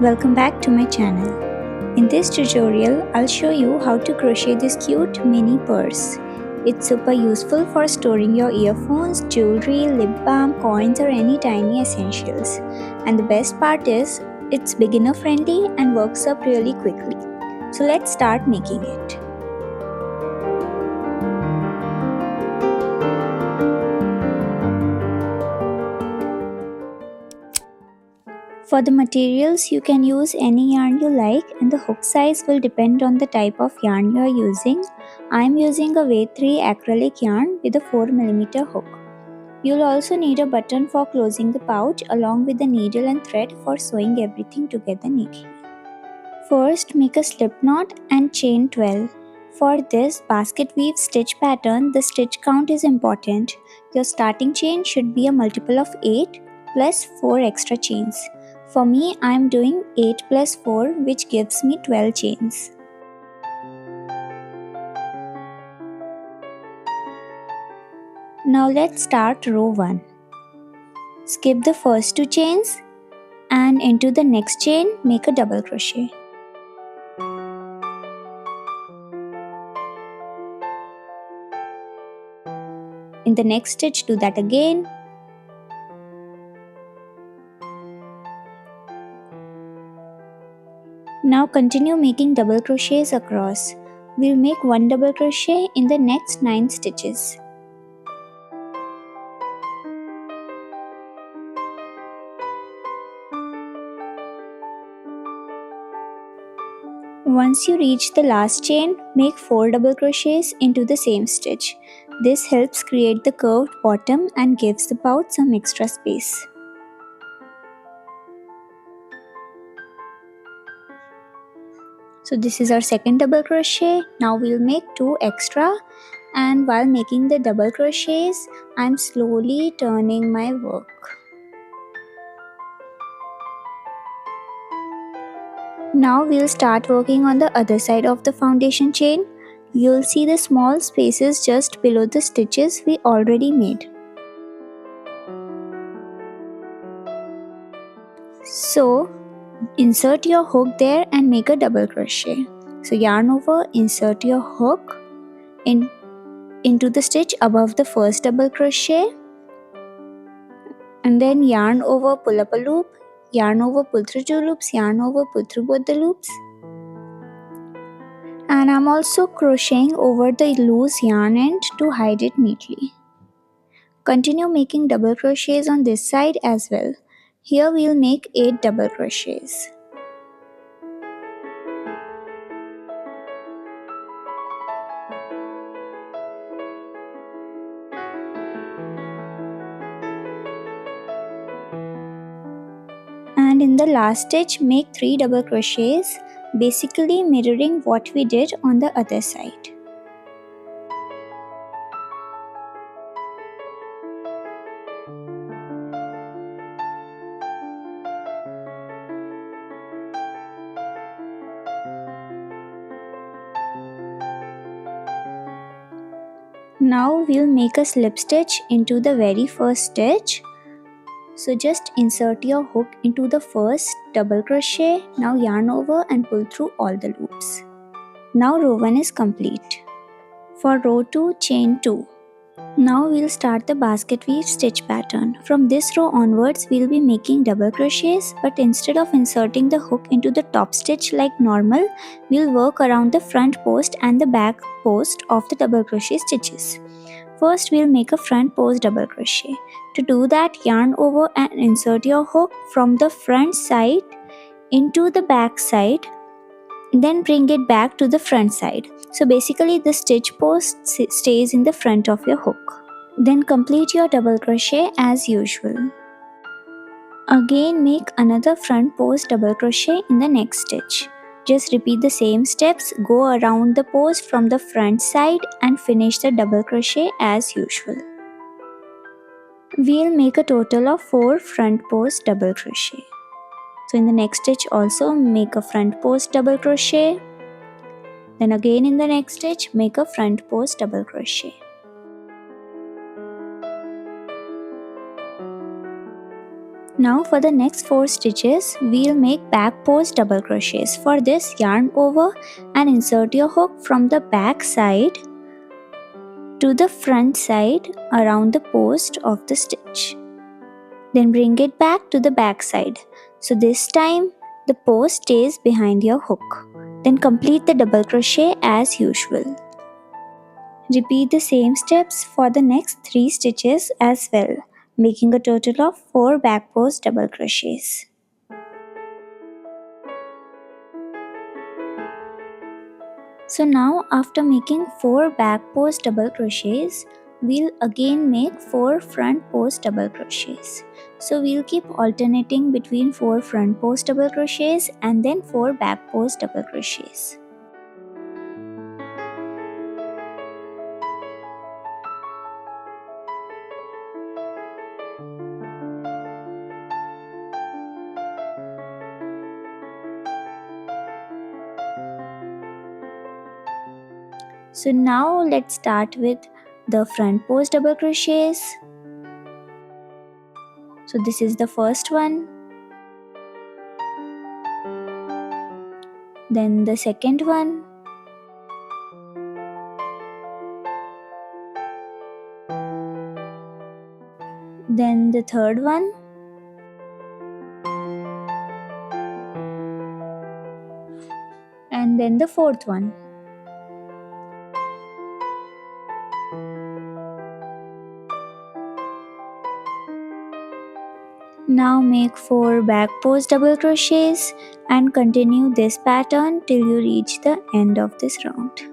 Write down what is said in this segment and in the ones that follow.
Welcome back to my channel. In this tutorial, I'll show you how to crochet this cute mini purse. It's super useful for storing your earphones, jewelry, lip balm, coins or any tiny essentials. And the best part is, it's beginner friendly and works up really quickly. So let's start making it. For the materials, you can use any yarn you like and the hook size will depend on the type of yarn you are using. I am using a weight 3 acrylic yarn with a 4mm hook. You'll also need a button for closing the pouch along with the needle and thread for sewing everything together neatly. First, make a slip knot and chain 12. For this basket weave stitch pattern, the stitch count is important. Your starting chain should be a multiple of 8 plus 4 extra chains. For me, I am doing 8 plus 4 which gives me 12 chains. Now let's start row 1. Skip the first 2 chains and into the next chain make a double crochet. In the next stitch do that again. Now continue making double crochets across. We'll make 1 double crochet in the next 9 stitches. Once you reach the last chain, make 4 double crochets into the same stitch. This helps create the curved bottom and gives the pouch some extra space. So this is our second double crochet. Now we'll make 2 extra, and while making the double crochets, I'm slowly turning my work. Now we'll start working on the other side of the foundation chain. You'll see the small spaces just below the stitches we already made. So insert your hook there and make a double crochet. So yarn over, insert your hook into the stitch above the first double crochet, and then yarn over, pull up a loop, yarn over, pull through 2 loops, yarn over, pull through both the loops. And I'm also crocheting over the loose yarn end to hide it neatly. Continue making double crochets on this side as well. Here we'll make 8 double crochets. And in the last stitch make 3 double crochets, basically mirroring what we did on the other side. Now we'll make a slip stitch into the very first stitch. So just insert your hook into the first double crochet. Now yarn over and pull through all the loops. Now row 1 is complete. For row 2, chain 2. Now we'll start the basket weave stitch pattern. From this row onwards, we'll be making double crochets, but instead of inserting the hook into the top stitch like normal, we'll work around the front post and the back post of the double crochet stitches. First, we'll make a front post double crochet. To do that, yarn over and insert your hook from the front side into the back side, then bring it back to the front side. So basically the stitch post stays in the front of your hook. Then complete your double crochet as usual. Again make another front post double crochet in the next stitch. Just repeat the same steps, go around the post from the front side and finish the double crochet as usual. We'll make a total of 4 front post double crochet. So in the next stitch also make a front post double crochet. Then again in the next stitch make a front post double crochet. Now for the next 4 stitches, we'll make back post double crochets. For this, yarn over and insert your hook from the back side to the front side around the post of the stitch. Then bring it back to the back side. So this time the post stays behind your hook. Then complete the double crochet as usual. Repeat the same steps for the next 3 stitches as well, making a total of 4 back post double crochets. So now after making 4 back post double crochets, we'll again make 4 front post double crochets. So we'll keep alternating between 4 front post double crochets and then 4 back post double crochets. So now let's start with the front post double crochets. So this is the first one, then the second one, then the third one, and then the fourth one. Now make 4 back post double crochets and continue this pattern till you reach the end of this round.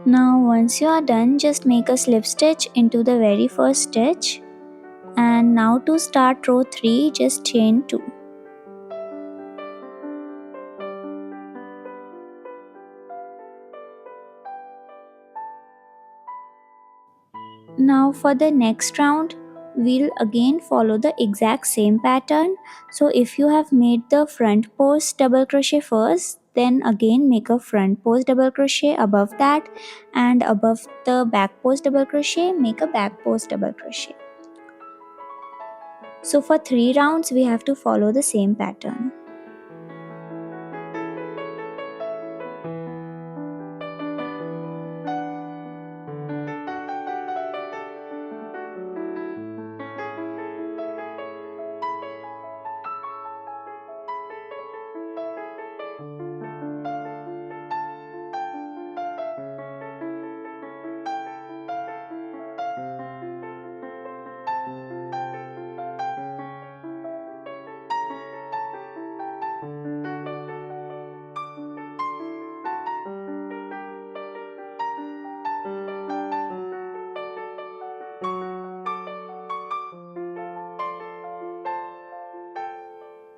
Now once you are done, just make a slip stitch into the very first stitch, and now to start row 3, just chain 2. Now for the next round, we'll again follow the exact same pattern. So if you have made the front post double crochet first, then again make a front post double crochet above that, and above the back post double crochet make a back post double crochet. So for 3 rounds we have to follow the same pattern.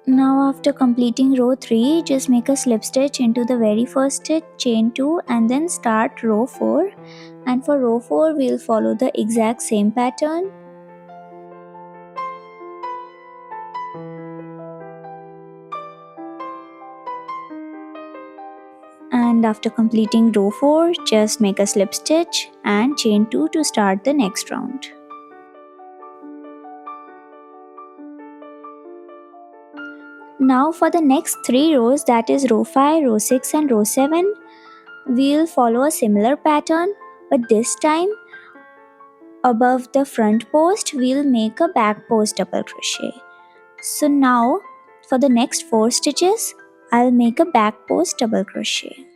Now after completing row 3, just make a slip stitch into the very first stitch, chain 2, and then start row 4. And for row 4 we'll follow the exact same pattern. And after completing row 4, just make a slip stitch and chain 2 to start the next round. Now for the next 3 rows, that is row 5, row 6 and row 7, we'll follow a similar pattern, but this time above the front post we'll make a back post double crochet. So now for the next 4 stitches I'll make a back post double crochet.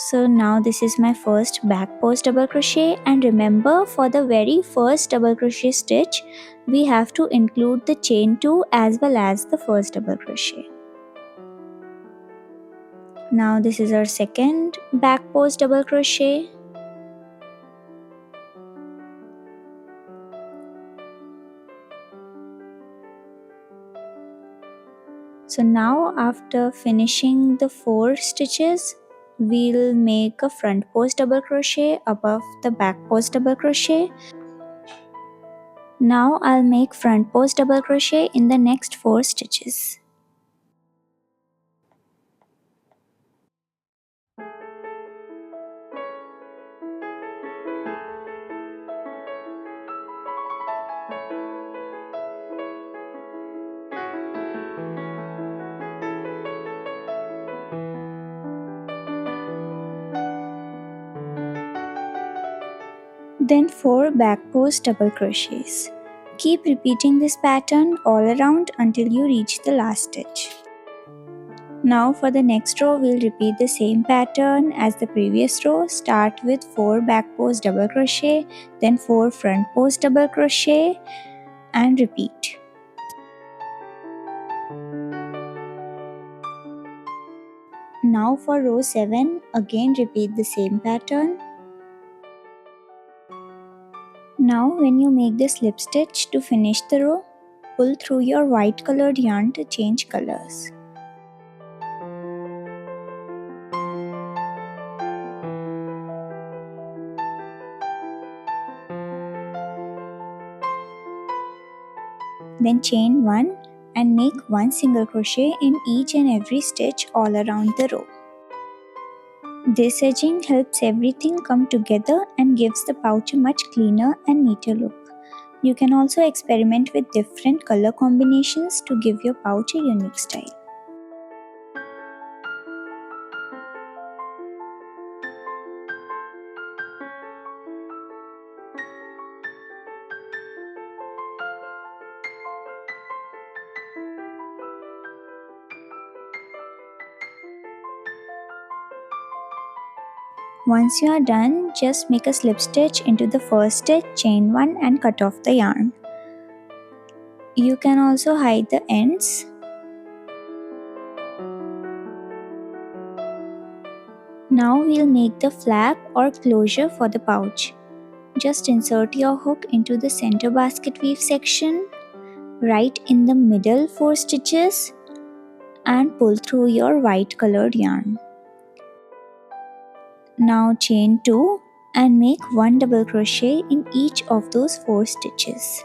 So now this is my first back post double crochet, and remember, for the very first double crochet stitch we have to include the chain 2 as well as the first double crochet. Now this is our second back post double crochet. So now after finishing the 4 stitches, we'll make a front post double crochet above the back post double crochet. Now I'll make front post double crochet in the next 4 stitches. Then 4 back post double crochets. Keep repeating this pattern all around until you reach the last stitch. Now for the next row, we'll repeat the same pattern as the previous row. Start with 4 back post double crochet, then 4 front post double crochet and repeat. Now for row 7, again repeat the same pattern. Now when you make the slip stitch to finish the row, pull through your white colored yarn to change colors. Then chain 1 and make 1 single crochet in each and every stitch all around the row. This edging helps everything come together and gives the pouch a much cleaner and neater look. You can also experiment with different color combinations to give your pouch a unique style. Once you are done, just make a slip stitch into the first stitch, chain 1 and cut off the yarn. You can also hide the ends. Now we'll make the flap or closure for the pouch. Just insert your hook into the center basket weave section, right in the middle 4 stitches and pull through your white colored yarn. Now chain 2 and make 1 double crochet in each of those 4 stitches.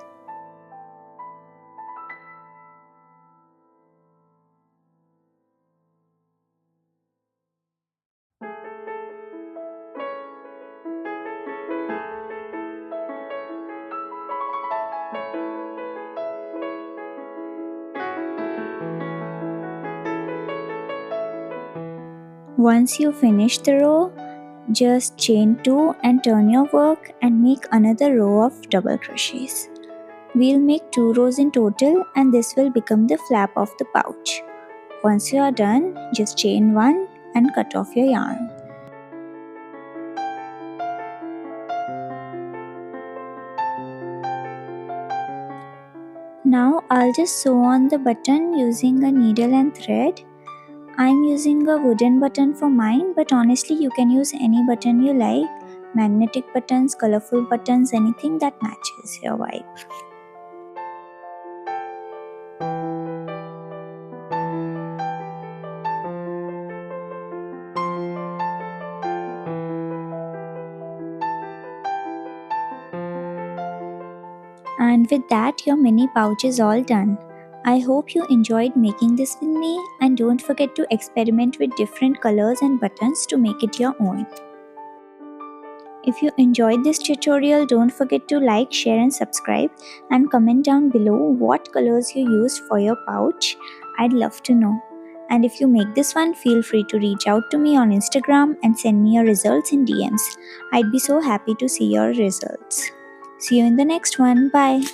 Once you finish the row, just chain 2 and turn your work and make another row of double crochets. We'll make 2 rows in total and this will become the flap of the pouch. Once you are done, just chain 1 and cut off your yarn. Now I'll just sew on the button using a needle and thread. I'm using a wooden button for mine, but honestly you can use any button you like. Magnetic buttons, colorful buttons, anything that matches your vibe. And with that, your mini pouch is all done. I hope you enjoyed making this with me, and don't forget to experiment with different colors and buttons to make it your own. If you enjoyed this tutorial, don't forget to like, share and subscribe and comment down below what colors you used for your pouch. I'd love to know. And if you make this one, feel free to reach out to me on Instagram and send me your results in DMs. I'd be so happy to see your results. See you in the next one. Bye.